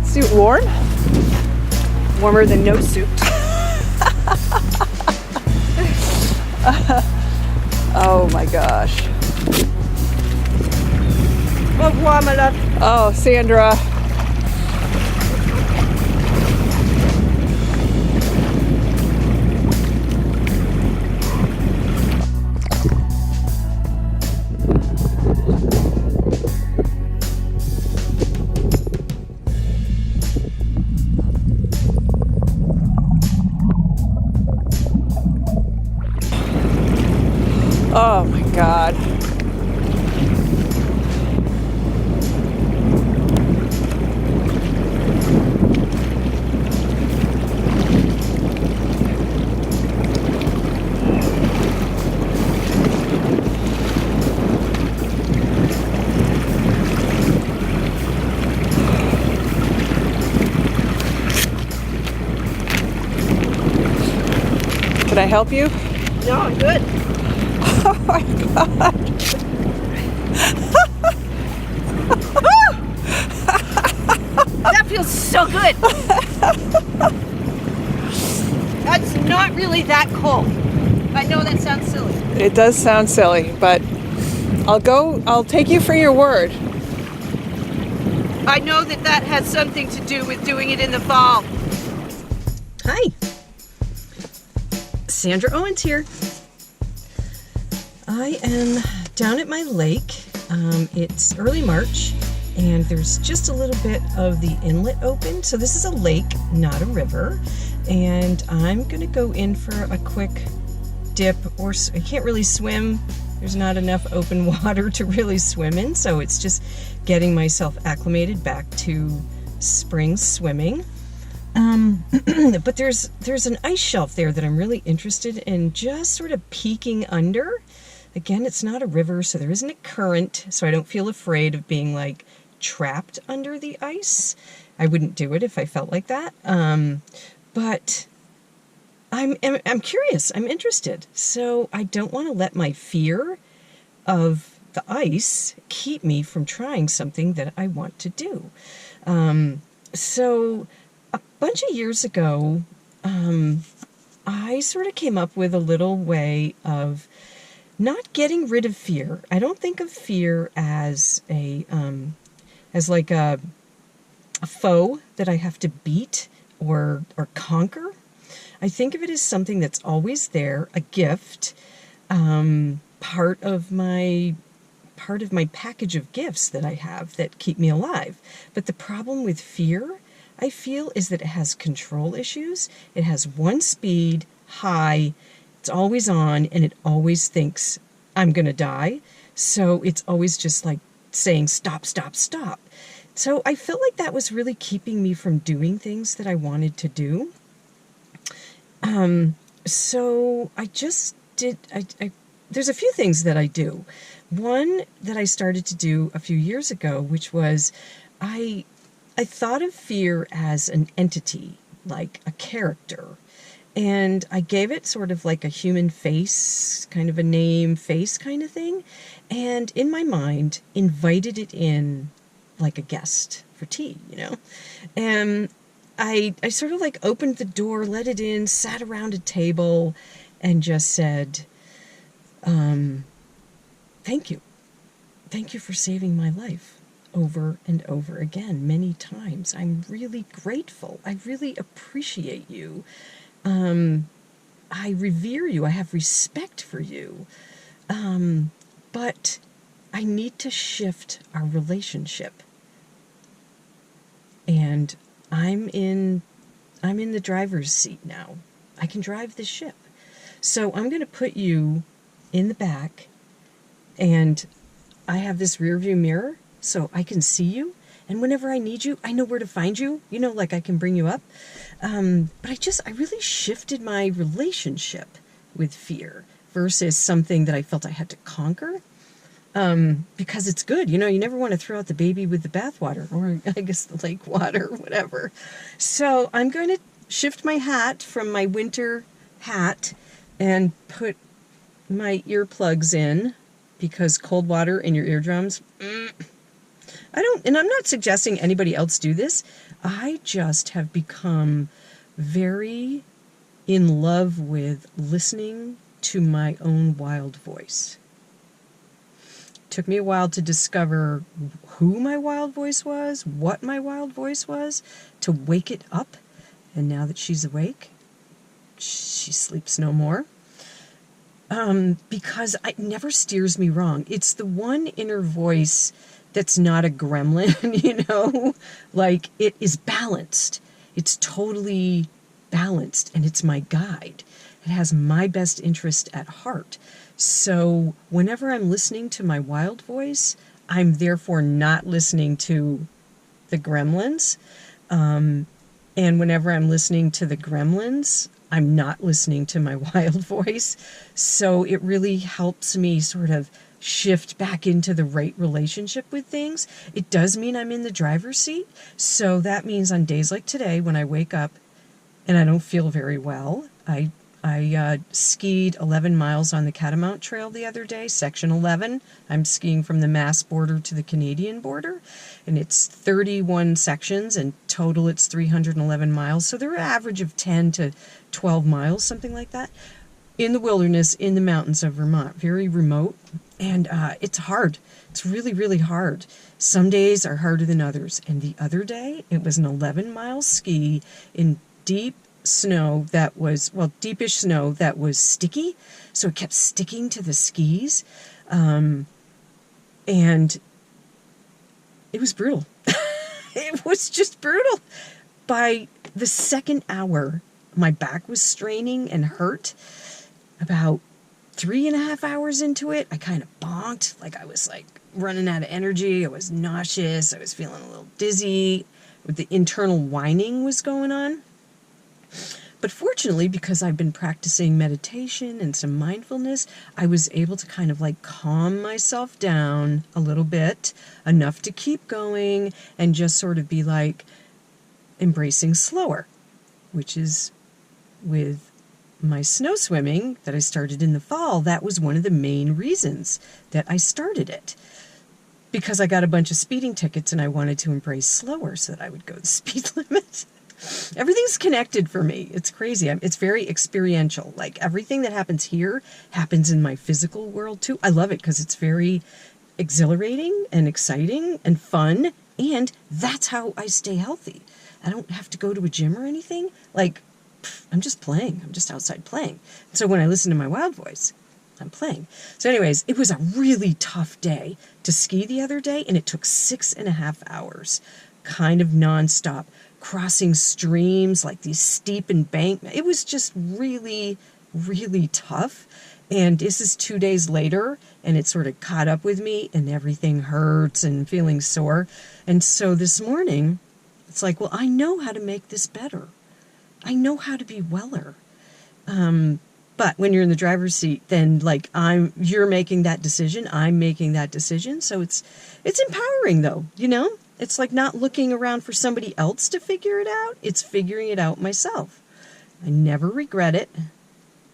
that suit warm? Warmer than no suit. Oh my gosh. Oh, Sandra. Oh my God. Can I help you? No, I'm good. Oh my God. That feels so good. That's not really that cold. I know that sounds silly. It does sound silly, but I'll take you for your word. I know that has something to do with doing it in the fall. Hi. Sandra Owens here. I am down at my lake. It's early March, and there's just a little bit of the inlet open. So this is a lake, not a river. And I'm gonna go in for a quick dip, or I can't really swim. There's not enough open water to really swim in, so it's just getting myself acclimated back to spring swimming. But there's an ice shelf there that I'm really interested in just sort of peeking under. Again, it's not a river, so there isn't a current, so I don't feel afraid of being like trapped under the ice. I wouldn't do it if I felt like that. But I'm curious. I'm interested. So I don't want to let my fear of the ice keep me from trying something that I want to do. So a bunch of years ago, I sort of came up with a little way of not getting rid of fear. I don't think of fear as as like a foe that I have to beat or conquer. I think of it as something that's always there, a gift, part of my package of gifts that I have that keep me alive. But the problem with fear, I feel, is that it has control issues. It has one speed, high, it's always on, and it always thinks I'm going to die. So it's always just like saying, stop, stop, stop. So I felt like that was really keeping me from doing things that I wanted to do. So I just did, there's a few things that I do. One that I started to do a few years ago, which was I thought of fear as an entity, like a character. And I gave it sort of like a human face, kind of a name, face kind of thing. And in my mind, invited it in like a guest for tea, you know? And I sort of like opened the door, let it in, sat around a table, and just said, thank you. Thank you for saving my life over and over again, many times. I'm really grateful. I really appreciate you. I revere you. I have respect for you. But I need to shift our relationship. And I'm in the driver's seat now. I can drive the ship. So I'm going to put you in the back, and I have this rear view mirror so I can see you. And whenever I need you, I know where to find you. You know, like I can bring you up. But I really shifted my relationship with fear versus something that I felt I had to conquer. Because it's good. You know, you never want to throw out the baby with the bathwater, or I guess the lake water, or whatever. So I'm going to shift my hat from my winter hat and put my earplugs in, because cold water in your eardrums, And I'm not suggesting anybody else do this. I just have become very in love with listening to my own wild voice. It took me a while to discover who my wild voice was, what my wild voice was, to wake it up. And now that she's awake, she sleeps no more. Because it never steers me wrong. It's the one inner voice that's not a gremlin, like it is balanced. It's totally balanced, and it's my guide. It has my best interest at heart. So whenever I'm listening to my wild voice, I'm therefore not listening to the gremlins. And whenever I'm listening to the gremlins, I'm not listening to my wild voice. So it really helps me sort of shift back into the right relationship with things. It does mean I'm in the driver's seat. So that means on days like today, when I wake up and I don't feel very well, I skied 11 miles on the Catamount Trail the other day, section 11. I'm skiing from the Mass border to the Canadian border, and it's 31 sections, and total it's 311 miles. So they're an average of 10 to 12 miles, something like that, in the wilderness, in the mountains of Vermont, very remote. And it's hard. It's really, really hard. Some days are harder than others. And the other day, it was an 11-mile ski in deep snow that was, deepish snow that was sticky. So it kept sticking to the skis. And it was brutal. It was just brutal. By the second hour, my back was straining and hurt. About 3.5 hours into it, I kind of bonked. Like I was like running out of energy. I was nauseous. I was feeling a little dizzy. The internal whining was going on. But fortunately, because I've been practicing meditation and some mindfulness, I was able to kind of like calm myself down a little bit, enough to keep going and just sort of be like embracing slower, which is with my snow swimming that I started in the fall. That was one of the main reasons that I started it, because I got a bunch of speeding tickets and I wanted to embrace slower so that I would go the speed limit. Everything's connected for me. It's crazy. It's very experiential. Like everything that happens here happens in my physical world too. I love it because it's very exhilarating and exciting and fun. And that's how I stay healthy. I don't have to go to a gym or anything. Like, I'm just playing. I'm just outside playing. So when I listen to my wild voice, I'm playing. So anyways, it was a really tough day to ski the other day, and it took 6.5 hours, kind of nonstop, crossing streams, like these steep embankments. It was just really, really tough. And this is 2 days later, and it sort of caught up with me, and everything hurts and feeling sore. And so this morning, it's like, well, I know how to make this better. I know how to be weller. But when you're in the driver's seat, then like you're making that decision. I'm making that decision. So it's empowering though, It's like not looking around for somebody else to figure it out. It's figuring it out myself. I never regret it.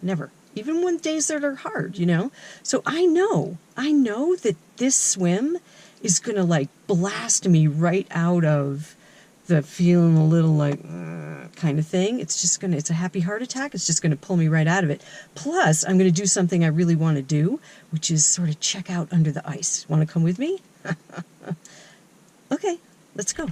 Never. Even when days that are hard, So I know that this swim is going to like blast me right out of the feeling a little like kind of thing. It's a happy heart attack. It's just going to pull me right out of it. Plus, I'm going to do something I really want to do, which is sort of check out under the ice. Want to come with me? Okay, let's go.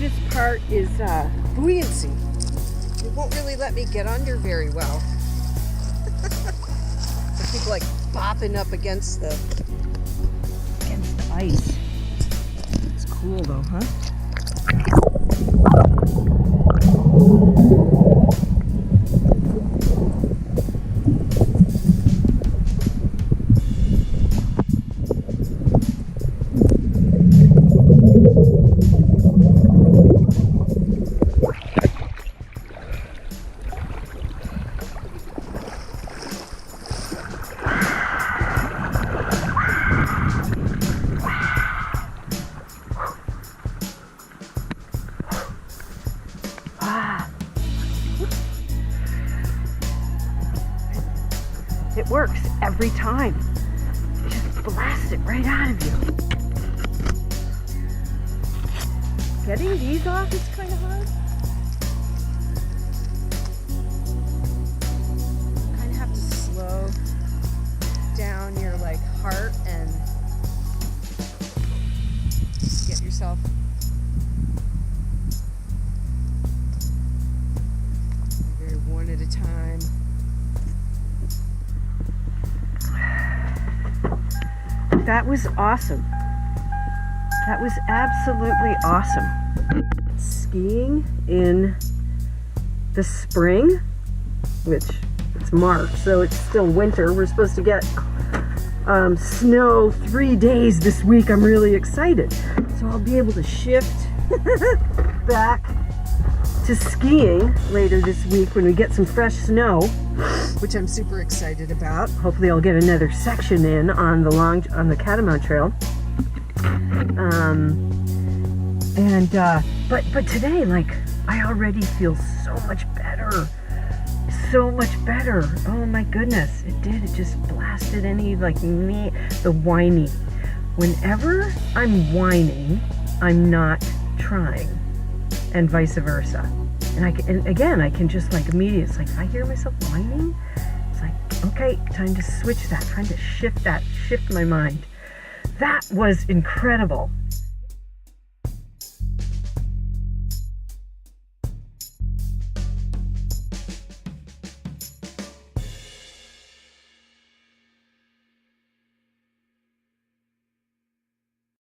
hardest part is buoyancy. It won't really let me get under very well. I keep like bopping up against the ice. It's cool though, huh? It works every time. Just blast it right out of you. Getting these off is kind of hard. You kind of have to slow down your like heart and just get yourself very one at a time. That was awesome. That was absolutely awesome. Skiing in the spring, which it's March, so it's still winter. We're supposed to get snow 3 days this week. I'm really excited. So I'll be able to shift back to skiing later this week when we get some fresh snow, which I'm super excited about. Hopefully I'll get another section in on the Catamount Trail. But today, like, I already feel so much better. So much better. Oh my goodness. It did. It just blasted any, like, the whiny. Whenever I'm whining, I'm not trying. And vice versa. And again, I can just like immediately, it's like if I hear myself whining, it's like, okay, time to switch that, trying to shift my mind. That was incredible.